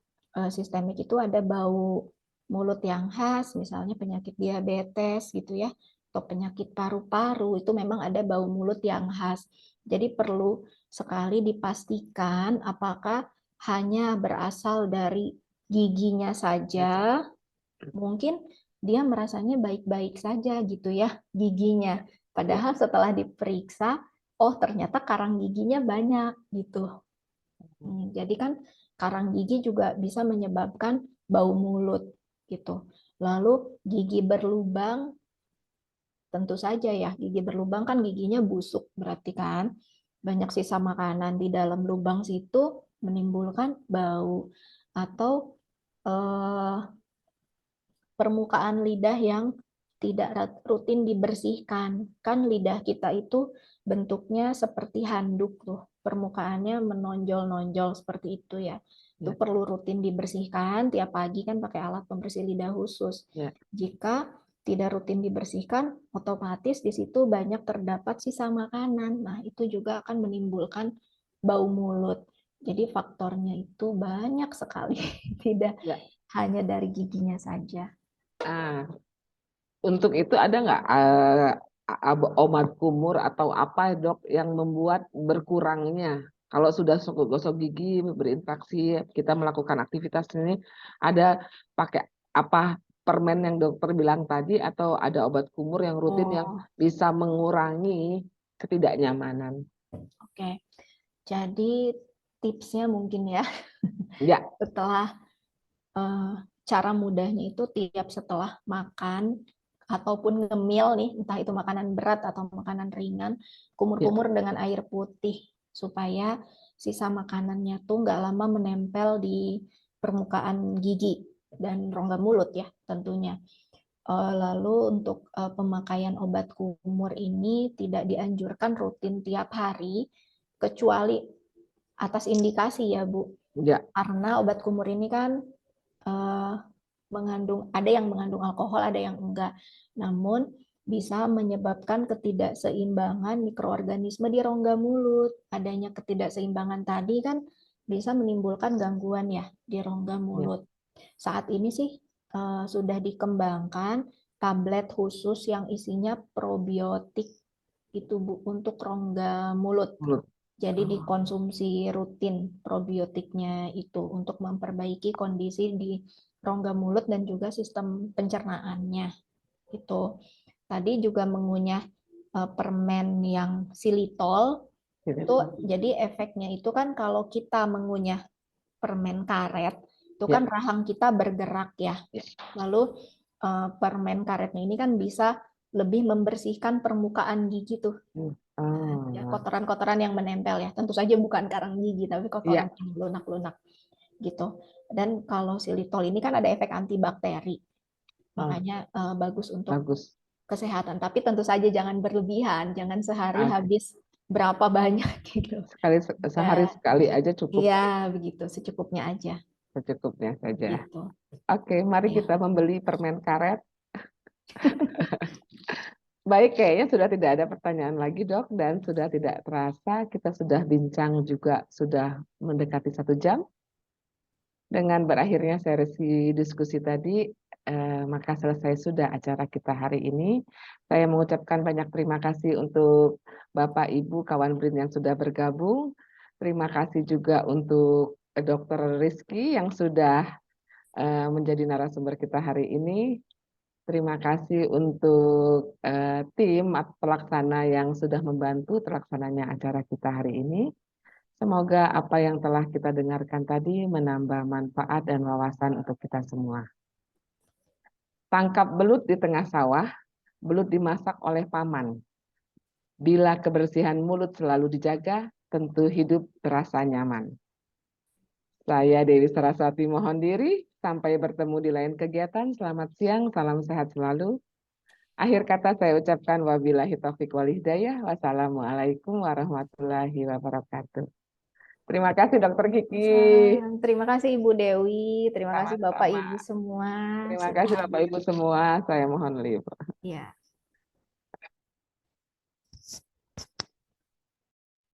sistemik itu ada bau mulut yang khas, misalnya penyakit diabetes gitu ya, atau penyakit paru-paru itu memang ada bau mulut yang khas. Jadi perlu sekali dipastikan apakah hanya berasal dari giginya saja, mungkin dia merasanya baik-baik saja gitu ya giginya. Padahal setelah diperiksa, oh ternyata karang giginya banyak gitu. Jadi kan karang gigi juga bisa menyebabkan bau mulut gitu. Lalu gigi berlubang, tentu saja ya gigi berlubang kan giginya busuk berarti kan banyak sisa makanan di dalam lubang situ menimbulkan bau. atau permukaan lidah yang tidak rutin dibersihkan. Kan lidah kita itu bentuknya seperti handuk tuh, permukaannya menonjol-nonjol seperti itu ya. Itu Ya. perlu rutin dibersihkan, tiap pagi kan pakai alat pembersih lidah khusus. Ya. Jika tidak rutin dibersihkan, otomatis di situ banyak terdapat sisa makanan. Nah, itu juga akan menimbulkan bau mulut. Jadi faktornya itu banyak sekali, tidak Ya. hanya dari giginya saja. Untuk itu ada nggak obat kumur atau apa dok yang membuat berkurangnya? Kalau sudah gosok gigi, berinteraksi, kita melakukan aktivitas ini, ada pakai apa permen yang dokter bilang tadi atau ada obat kumur yang rutin yang bisa mengurangi ketidaknyamanan? Oke, jadi tipsnya mungkin ya, Ya, setelah cara mudahnya itu tiap setelah makan ataupun ngemil nih, entah itu makanan berat atau makanan ringan, kumur-kumur dengan air putih supaya sisa makanannya tuh nggak lama menempel di permukaan gigi dan rongga mulut ya tentunya. Lalu untuk pemakaian obat kumur ini tidak dianjurkan rutin tiap hari, kecuali atas indikasi ya Bu. ya, Karena obat kumur ini kan ada yang mengandung alkohol, ada yang enggak. Namun bisa menyebabkan ketidakseimbangan mikroorganisme di rongga mulut. Adanya ketidakseimbangan tadi kan bisa menimbulkan gangguan ya di rongga mulut. Saat ini sih sudah dikembangkan tablet khusus yang isinya probiotik itu Bu, untuk rongga mulut. Jadi dikonsumsi rutin probiotiknya itu untuk memperbaiki kondisi di rongga mulut dan juga sistem pencernaannya. Itu. Tadi juga mengunyah permen yang xylitol. Itu jadi efeknya itu kan kalau kita mengunyah permen karet, itu kan rahang kita bergerak ya. Lalu permen karetnya ini kan bisa lebih membersihkan permukaan gigi tuh. Kotoran-kotoran yang menempel ya. Tentu saja bukan karang gigi, tapi kotoran yang lunak-lunak gitu. Dan kalau xylitol ini kan ada efek antibakteri. Makanya bagus untuk kesehatan. Tapi tentu saja jangan berlebihan, jangan sehari habis berapa banyak gitu. Sehari sekali aja cukup. Iya, begitu, secukupnya aja. Secukupnya saja. Gitu. Oke, mari kita membeli permen karet. Baik, kayaknya sudah tidak ada pertanyaan lagi dok, dan sudah tidak terasa kita sudah bincang juga sudah mendekati 1 jam. Dengan berakhirnya sesi diskusi tadi, maka selesai sudah acara kita hari ini. Saya mengucapkan banyak terima kasih untuk Bapak Ibu kawan BRIN yang sudah bergabung. Terima kasih juga untuk Dr. Rizky yang sudah menjadi narasumber kita hari ini. Terima kasih untuk tim pelaksana yang sudah membantu terlaksananya acara kita hari ini. Semoga apa yang telah kita dengarkan tadi menambah manfaat dan wawasan untuk kita semua. Tangkap belut di tengah sawah, belut dimasak oleh paman. Bila kebersihan mulut selalu dijaga, tentu hidup terasa nyaman. Saya Dewi Saraswati mohon diri, sampai bertemu di lain kegiatan. Selamat siang, salam sehat selalu. Akhir kata saya ucapkan wabillahi taufiq wal hidayah. Wassalamualaikum warahmatullahi wabarakatuh. Terima kasih Dr. Kiki. Terima kasih Ibu Dewi, terima kasih Bapak Ibu semua. Terima kasih Bapak Ibu semua. Saya mohon live. Ya.